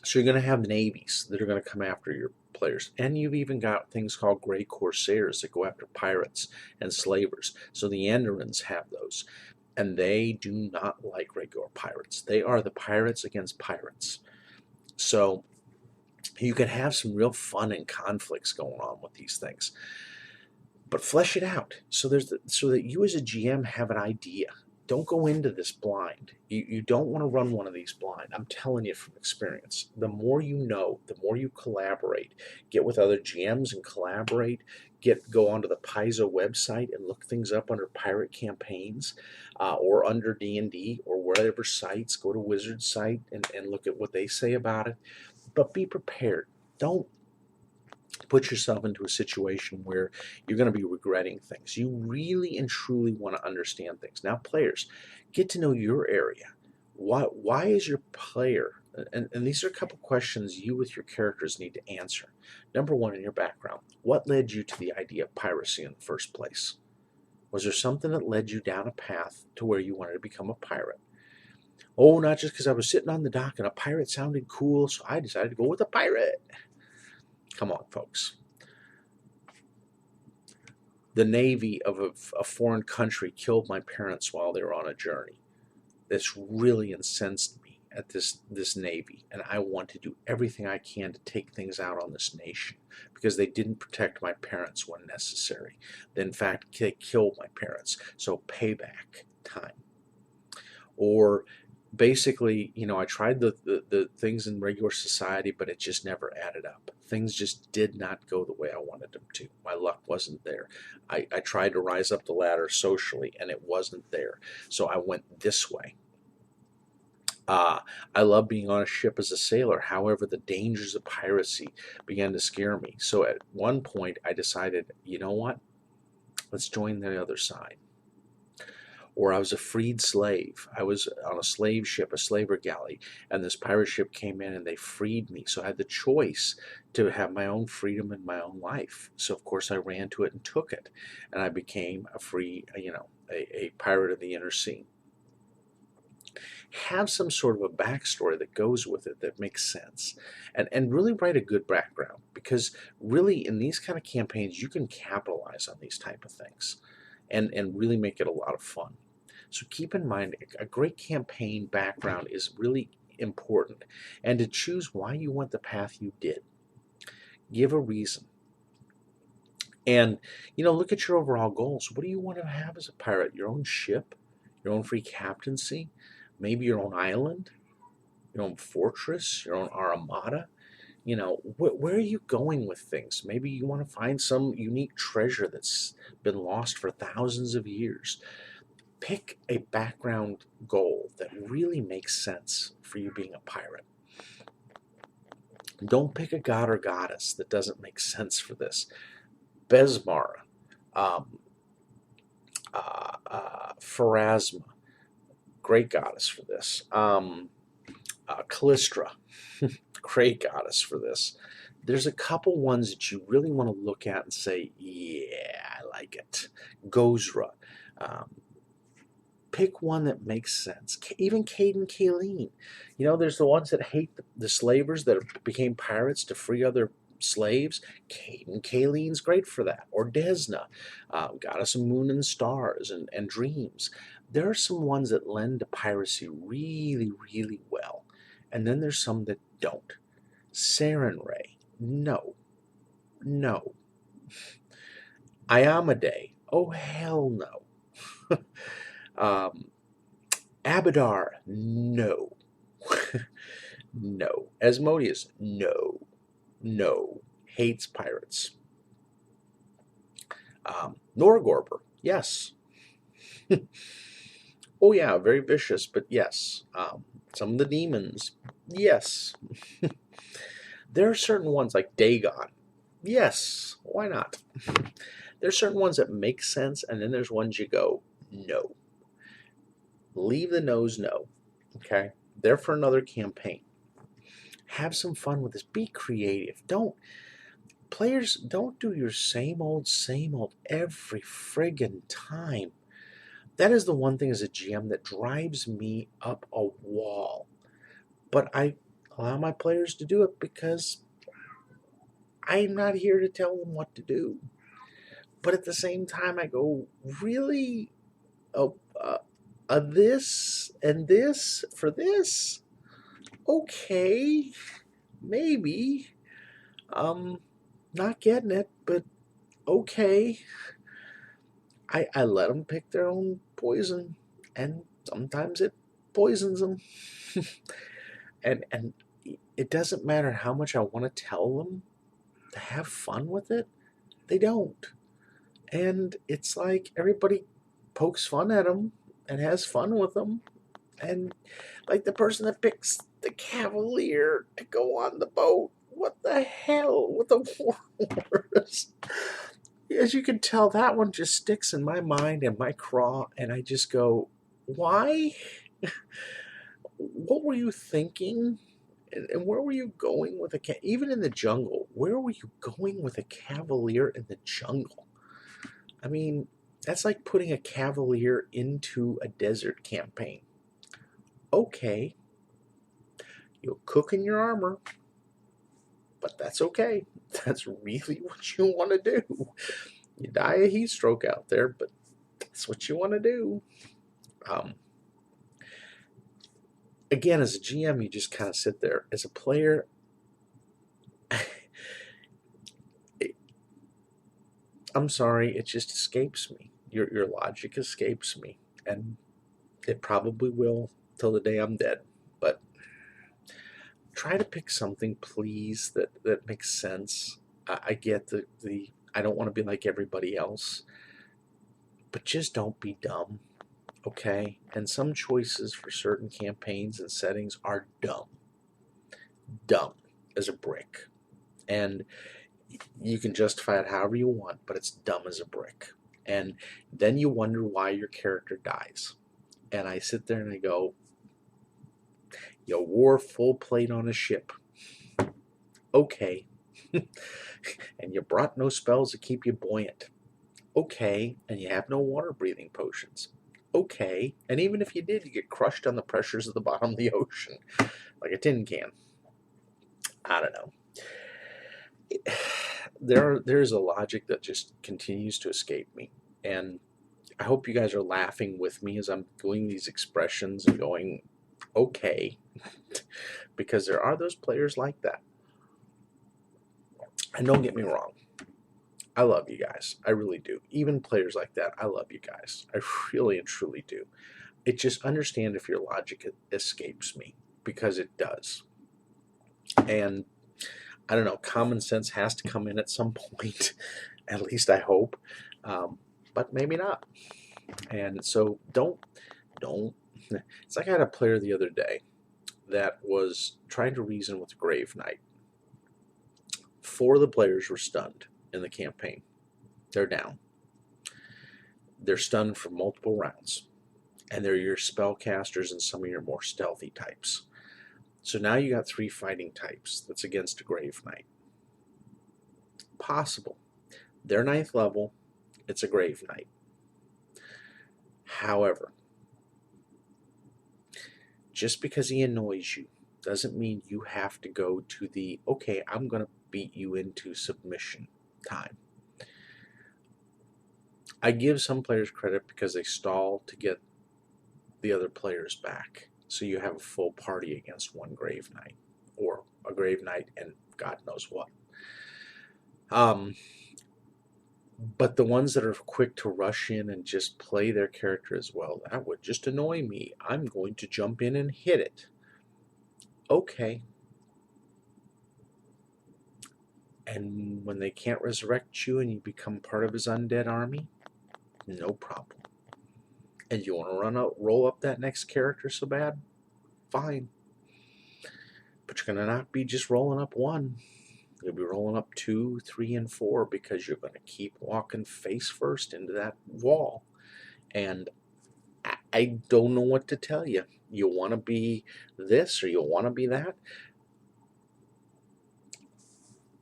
So you're going to have navies that are going to come after your players. And you've even got things called Grey Corsairs that go after pirates and slavers. So the Andorans have those. And they do not like regular pirates. They are the pirates against pirates. So you can have some real fun and conflicts going on with these things. But flesh it out so that you as a GM have an idea. Don't go into this blind. You don't want to run one of these blind. I'm telling you from experience. The more you know, the more you collaborate. Get with other GMs and collaborate. Go onto the Paizo website and look things up under pirate campaigns or under D&D or wherever sites. Go to Wizard site and look at what they say about it. But be prepared. Don't put yourself into a situation where you're going to be regretting things. You really and truly want to understand things. Now, players, get to know your area. Why is your player, and these are a couple questions you with your characters need to answer. Number one, in your background, what led you to the idea of piracy in the first place? Was there something that led you down a path to where you wanted to become a pirate? Oh, not just because I was sitting on the dock and a pirate sounded cool, so I decided to go with a pirate. Come on, folks. The navy of a foreign country killed my parents while they were on a journey. This really incensed me at this navy, and I want to do everything I can to take things out on this nation because they didn't protect my parents when necessary. In fact, they killed my parents. So payback time. Or basically, I tried the things in regular society, but it just never added up. Things just did not go the way I wanted them to. My luck wasn't there. I tried to rise up the ladder socially, and it wasn't there. So I went this way. I love being on a ship as a sailor. However, the dangers of piracy began to scare me. So at one point, I decided, you know what? Let's join the other side. Or I was a freed slave. I was on a slave ship, a slaver galley, and this pirate ship came in and they freed me. So I had the choice to have my own freedom in my own life. So of course I ran to it and took it, and I became a free, a pirate of the inner sea. Have some sort of a backstory that goes with it that makes sense, and really write a good background, because really in these kind of campaigns you can capitalize on these type of things and really make it a lot of fun. So keep in mind, a great campaign background is really important, and to choose why you went the path you did. Give a reason. And, look at your overall goals. What do you want to have as a pirate? Your own ship? Your own free captaincy? Maybe your own island? Your own fortress? Your own armada? Where are you going with things? Maybe you want to find some unique treasure that's been lost for thousands of years. Pick a background goal that really makes sense for you being a pirate. Don't pick a god or goddess that doesn't make sense for this. Besmara, Pharasma, great goddess for this. Callistra, great goddess for this. There's a couple ones that you really want to look at and say, yeah, I like it. Gozra. Pick one that makes sense. Even Cade and Kayleen. There's the ones that hate the slavers that became pirates to free other slaves. Cade and Kayleen's great for that. Or Desna, goddess of moon and stars and dreams. There are some ones that lend to piracy really, really well, and then there's some that don't. Sarenrae, no, no. Iomedae, oh hell no. Abadar, no. No. Asmodeus, no. No. Hates pirates. Norgorber, yes. Oh yeah, very vicious, but yes. Some of the demons, yes. There are certain ones like Dagon, yes. Why not? There's certain ones that make sense, and then there's ones you go, no. Leave the no's no. Okay? They're for another campaign. Have some fun with this. Be creative. Players, don't do your same old every friggin' time. That is the one thing as a GM that drives me up a wall. But I allow my players to do it because I'm not here to tell them what to do. But at the same time, I go, really? Oh, this and this for this? Okay, maybe. Not getting it, but okay. I let them pick their own poison, and sometimes it poisons them. and it doesn't matter how much I want to tell them to have fun with it, they don't. And it's like everybody pokes fun at them and has fun with them. And like the person that picks the Cavalier to go on the boat, what the hell with the Warhorse? As you can tell, that one just sticks in my mind and my craw, and I just go, why? What were you thinking? And where were you going with even in the jungle? Where were you going with a Cavalier in the jungle? I mean, that's like putting a Cavalier into a desert campaign. Okay, you'll cook in your armor, but that's okay. That's really what you want to do. You die a heat stroke out there, but that's what you want to do. Again, as a GM, you just kind of sit there. As a player, I'm sorry, it just escapes me. Your logic escapes me, and it probably will till the day I'm dead. But try to pick something, please, that makes sense. I get the I don't want to be like everybody else, but just don't be dumb, okay? And some choices for certain campaigns and settings are dumb as a brick, and you can justify it however you want, but it's dumb as a brick. And then you wonder why your character dies. And I sit there and I go, you wore full plate on a ship. Okay. And you brought no spells to keep you buoyant. Okay. And you have no water breathing potions. Okay. And even if you did, you get crushed on the pressures of the bottom of the ocean like a tin can. I don't know. There's a logic that just continues to escape me. And I hope you guys are laughing with me as I'm doing these expressions and going, okay, because there are those players like that. And don't get me wrong, I love you guys. I really do. Even players like that, I love you guys. I really and truly do. It just understand if your logic escapes me, because it does. And I don't know, common sense has to come in at some point, at least I hope, but maybe not. And so don't. It's like I had a player the other day that was trying to reason with Grave Knight. 4 of the players were stunned in the campaign. They're down. They're stunned for multiple rounds. And they're your spellcasters and some of your more stealthy types. So now you got 3 fighting types that's against a Grave Knight. Possible. They're 9th level. It's a Grave Knight. However, just because he annoys you doesn't mean you have to go to the, okay, I'm going to beat you into submission time. I give some players credit because they stall to get the other players back. So you have a full party against one Grave Knight, or a Grave Knight and God knows what. But the ones that are quick to rush in and just play their character as well, that would just annoy me. I'm going to jump in and hit it. Okay. And when they can't resurrect you and you become part of his undead army, no problem. And you want to roll up that next character so bad? Fine. But you're going to not be just rolling up one. You'll be rolling up 2, 3, and 4 because you're going to keep walking face first into that wall. And I don't know what to tell you. You want to be this or you want to be that.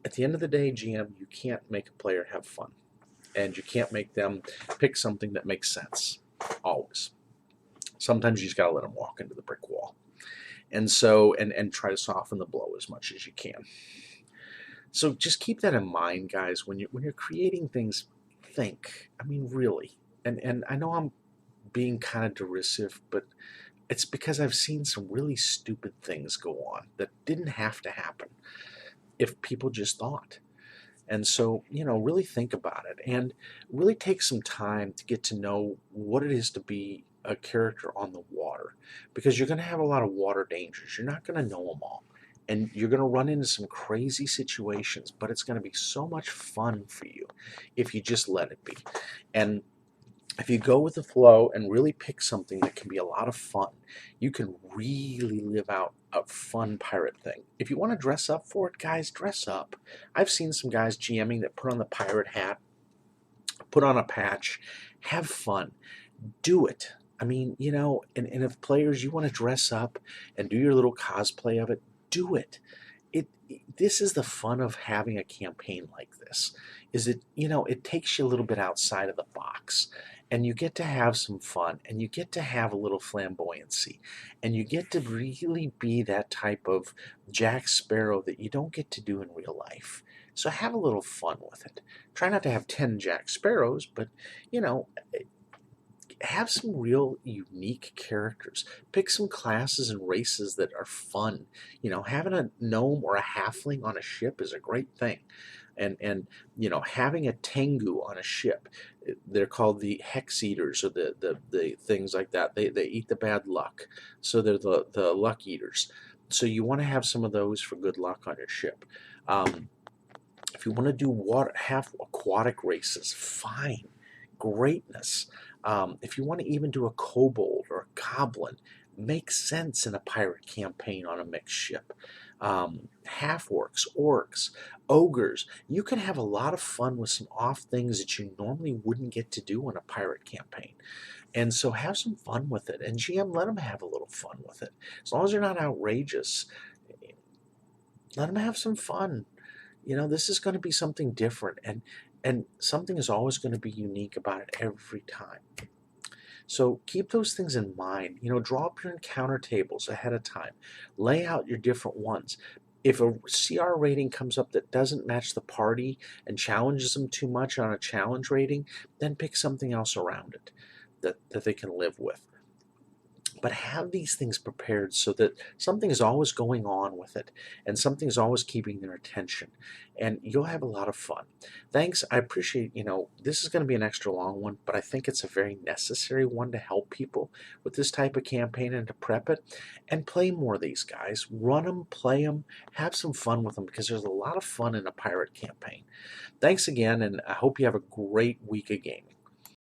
At the end of the day, GM, you can't make a player have fun. And you can't make them pick something that makes sense. Always. Sometimes you just got to let them walk into the brick wall. And so, and try to soften the blow as much as you can. So just keep that in mind, guys. When you're creating things, think. I mean, really. And I know I'm being kind of derisive, but it's because I've seen some really stupid things go on that didn't have to happen if people just thought. And so, really think about it and really take some time to get to know what it is to be a character on the water, because you're going to have a lot of water dangers. You're not going to know them all. And you're going to run into some crazy situations, but it's going to be so much fun for you if you just let it be. And if you go with the flow and really pick something that can be a lot of fun, you can really live out a fun pirate thing. If you want to dress up for it, guys, dress up. I've seen some guys GMing that put on the pirate hat, put on a patch, have fun, do it. I mean, and if players, you want to dress up and do your little cosplay of it, do it. This is the fun of having a campaign like this, is it takes you a little bit outside of the box, and you get to have some fun, and you get to have a little flamboyancy, and you get to really be that type of Jack Sparrow that you don't get to do in real life. So have a little fun with it. Try not to have 10 Jack Sparrows, but have some real unique characters. Pick some classes and races that are fun. Having a gnome or a halfling on a ship is a great thing. And having a tengu on a ship, they're called the hex eaters, or the things like that. They eat the bad luck, so they're the luck eaters. So you want to have some of those for good luck on your ship. If you want to do half aquatic races, fine, greatness. If you want to even do a kobold or a goblin, makes sense in a pirate campaign on a mixed ship. Half-orcs, orcs, ogres. You can have a lot of fun with some off things that you normally wouldn't get to do in a pirate campaign. And so have some fun with it. And GM, let them have a little fun with it. As long as they're not outrageous, let them have some fun. This is going to be something different, and something is always going to be unique about it every time. So keep those things in mind. Draw up your encounter tables ahead of time. Lay out your different ones. If a CR rating comes up that doesn't match the party and challenges them too much on a challenge rating, then pick something else around it that they can live with. But have these things prepared so that something is always going on with it, and something is always keeping their attention, and you'll have a lot of fun. Thanks. I appreciate, this is going to be an extra long one, but I think it's a very necessary one to help people with this type of campaign and to prep it. And play more of these guys. Run them, play them, have some fun with them, because there's a lot of fun in a pirate campaign. Thanks again, and I hope you have a great week of gaming.